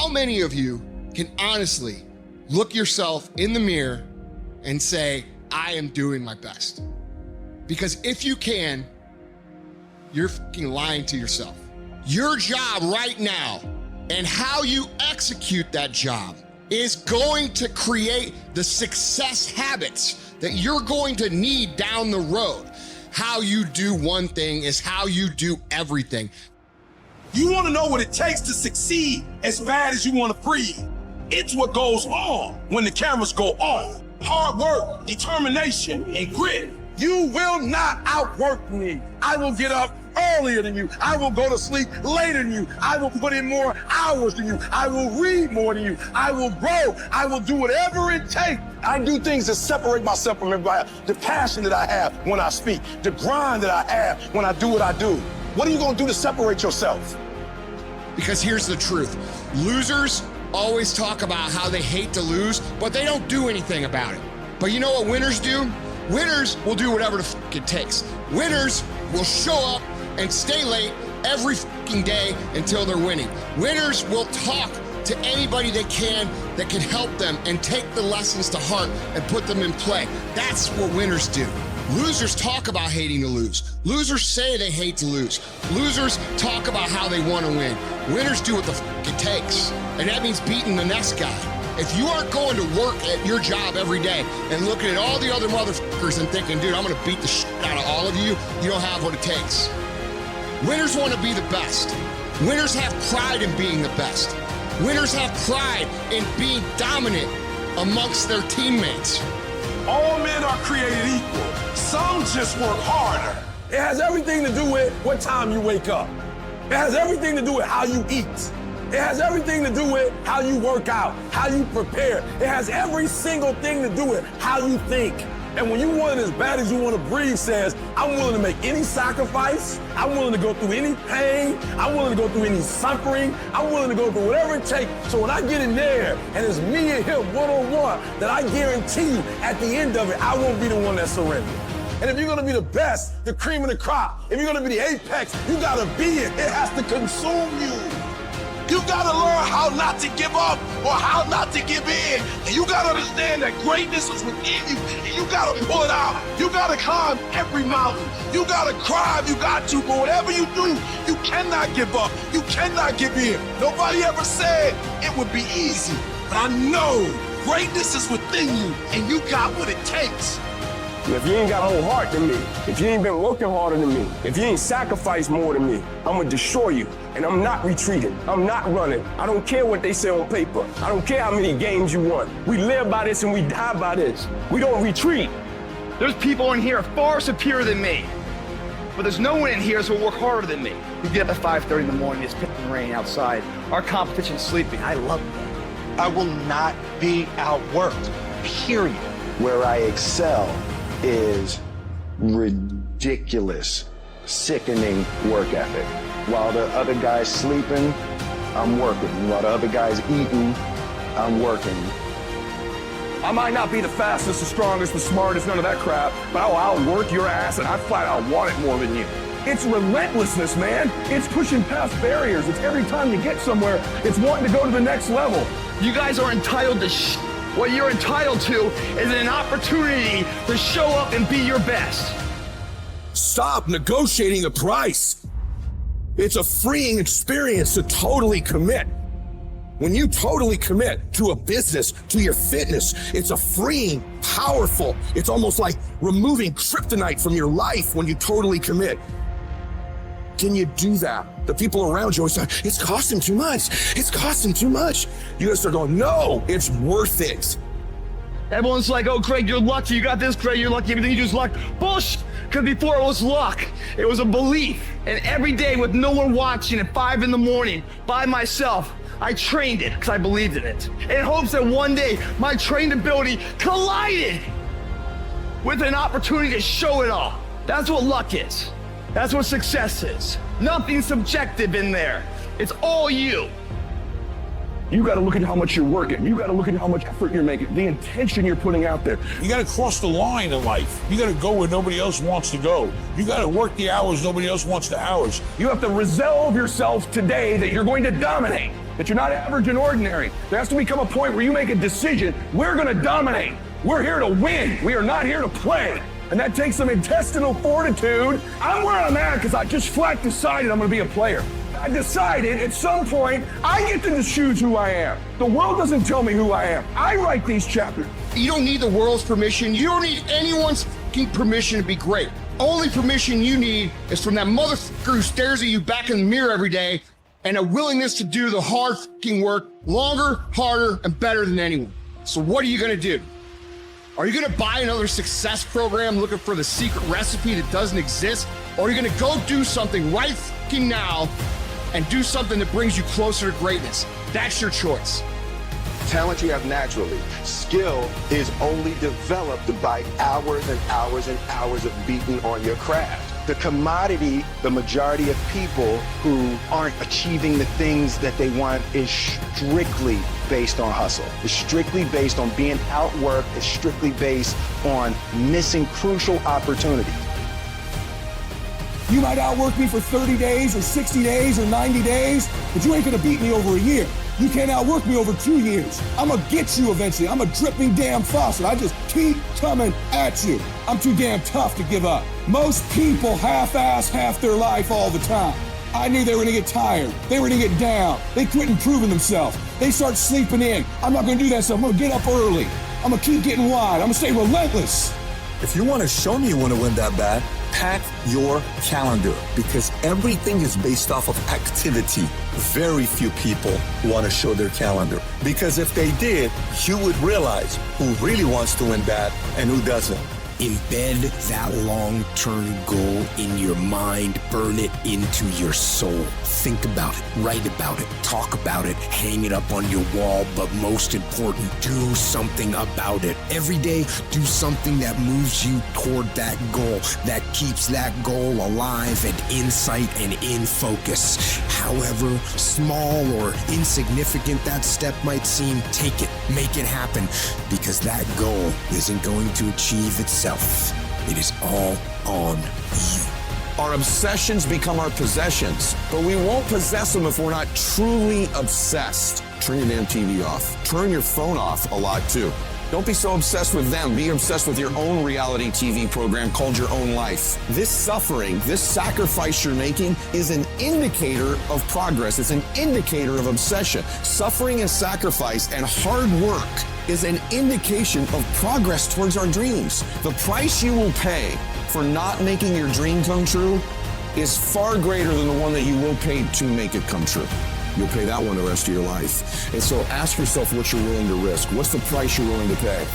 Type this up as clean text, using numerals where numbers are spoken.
How many of you can honestly look yourself in the mirror and say, I am doing my best? Because if you can, you're fucking lying to yourself. Your job right now and how you execute that job is going to create the success habits that you're going to need down the road. How you do one thing is how you do everything. You want to know what it takes to succeed as bad as you want to breathe. It's what goes on when the cameras go off. Hard work, determination, and grit. You will not outwork me. I will get up earlier than you. I will go to sleep later than you. I will put in more hours than you. I will read more than you. I will grow. I will do whatever it takes. I do things to separate myself from everybody. The passion that I have when I speak, the grind that I have when I do what I do. What are you gonna do to separate yourself? Because here's the truth. Losers always talk about how they hate to lose, but they don't do anything about it. But you know what winners do? Winners will do whatever the fuck it takes. Winners will show up and stay late every fucking day until they're winning. Winners will talk to anybody they can that can help them and take the lessons to heart and put them in play. That's what winners do. Losers talk about hating to lose. Losers say they hate to lose. Losers talk about how they want to win. Winners do what the fuck it takes. And that means beating the next guy. If you aren't going to work at your job every day and looking at all the other motherfuckers and thinking, dude, I'm gonna beat the shit out of all of you, you don't have what it takes. Winners want to be the best. Winners have pride in being the best. Winners have pride in being dominant amongst their teammates. All men are created equal. Some just work harder. It has everything to do with what time you wake up. It has everything to do with how you eat. It has everything to do with how you work out, how you prepare. It has every single thing to do with how you think. And when you want it as bad as you want to breathe says, I'm willing to make any sacrifice. I'm willing to go through any pain. I'm willing to go through any suffering. I'm willing to go through whatever it takes. So when I get in there and it's me and him one-on-one, that I guarantee you at the end of it, I won't be the one that surrenders. And if you're gonna be the best, the cream of the crop, if you're gonna be the apex, you gotta be it. It has to consume you. You gotta learn how not to give up or how not to give in. And you gotta understand that greatness is within you and you gotta pull it out. You gotta climb every mountain. You gotta cry if you got to, but whatever you do, you cannot give up. You cannot give in. Nobody ever said it would be easy, but I know greatness is within you and you got what it takes. If you ain't got a whole heart than me, if you ain't been working harder than me, if you ain't sacrificed more than me, I'm gonna destroy you. And I'm not retreating. I'm not running. I don't care what they say on paper. I don't care how many games you won. We live by this and we die by this. We don't retreat. There's people in here far superior than me. But there's no one in here that's gonna work harder than me. You get up at 5:30 in the morning, it's pissing rain outside. Our competition's sleeping. I love that. I will not be outworked, period. Where I excel is ridiculous, sickening work ethic. While the other guy's sleeping, I'm working. While the other guy's eating, I'm working. I might not be the fastest, the strongest, the smartest, none of that crap, but I'll outwork your ass and I flat out want it more than you. It's relentlessness, man. It's pushing past barriers. It's every time you get somewhere, it's wanting to go to the next level. You guys are entitled to What you're entitled to is an opportunity to show up and be your best. Stop negotiating a price. It's a freeing experience to totally commit. When you totally commit to a business, to your fitness, it's a freeing, powerful, it's almost like removing kryptonite from your life when you totally commit. Can you do that? The people around you always say, it's costing too much. It's costing too much. You gotta start going, no, it's worth it. Everyone's like, oh, Craig, you're lucky. You got this, Craig, you're lucky. Everything you do is luck. Bullshit. Because before it was luck, it was a belief. And every day with no one watching at 5 in the morning by myself, I trained it because I believed in it. In hopes that one day my trained ability collided with an opportunity to show it all. That's what luck is. That's what success is. Nothing subjective in there. It's all you. You got to look at how much you're working. You got to look at how much effort you're making, the intention you're putting out there. You got to cross the line in life. You got to go where nobody else wants to go. You got to work the hours nobody else wants the hours. You have to resolve yourself today that you're going to dominate. that you're not average and ordinary. There has to become a point where you make a decision. We're going to dominate. We're here to win. We are not here to play. And that takes some intestinal fortitude. I'm where I'm at because I just flat decided I'm going to be a player. I decided at some point I get to choose who I am. The world doesn't tell me who I am. I write these chapters. You don't need the world's permission. You don't need anyone's fucking permission to be great. Only permission you need is from that motherfucker who stares at you back in the mirror every day and a willingness to do the hard fucking work longer, harder, and better than anyone. So what are you gonna do? Are you gonna buy another success program looking for the secret recipe that doesn't exist? Or are you gonna go do something right fucking now and do something that brings you closer to greatness? That's your choice. Talent you have naturally. Skill is only developed by hours and hours and hours of beating on your craft. The commodity, the majority of people who aren't achieving the things that they want is strictly based on hustle. It's strictly based on being outworked. It's strictly based on missing crucial opportunities. You might outwork me for 30 days or 60 days or 90 days, but you ain't gonna beat me over a year. You can't outwork me over 2 years. I'm gonna get you eventually. I'm a dripping damn faucet. I just keep coming at you. I'm too damn tough to give up. Most people half-ass half their life all the time. I knew they were gonna get tired. They were gonna get down. They quit improving themselves. They start sleeping in. I'm not gonna do that stuff. I'm gonna get up early. I'm gonna keep getting wide. I'm gonna stay relentless. If you want to show me you want to win that bad, pack your calendar, because everything is based off of activity. Very few people want to show their calendar, because if they did, you would realize who really wants to win bad and who doesn't. Embed that long-term goal in your mind, burn it into your soul. Think about it, write about it, talk about it, hang it up on your wall, but most important, do something about it. Every day, do something that moves you toward that goal, that keeps that goal alive and in sight and in focus. However small or insignificant that step might seem, take it, make it happen, because that goal isn't going to achieve itself. It is all on you. Our obsessions become our possessions, but we won't possess them if we're not truly obsessed. Turn your damn TV off. Turn your phone off a lot too. Don't be so obsessed with them. Be obsessed with your own reality TV program called your own life. This suffering, this sacrifice you're making is an indicator of progress. It's an indicator of obsession. Suffering and sacrifice and hard work is an indication of progress towards our dreams. The price you will pay for not making your dream come true is far greater than the one that you will pay to make it come true. You'll pay that one the rest of your life. And so ask yourself what you're willing to risk. What's the price you're willing to pay?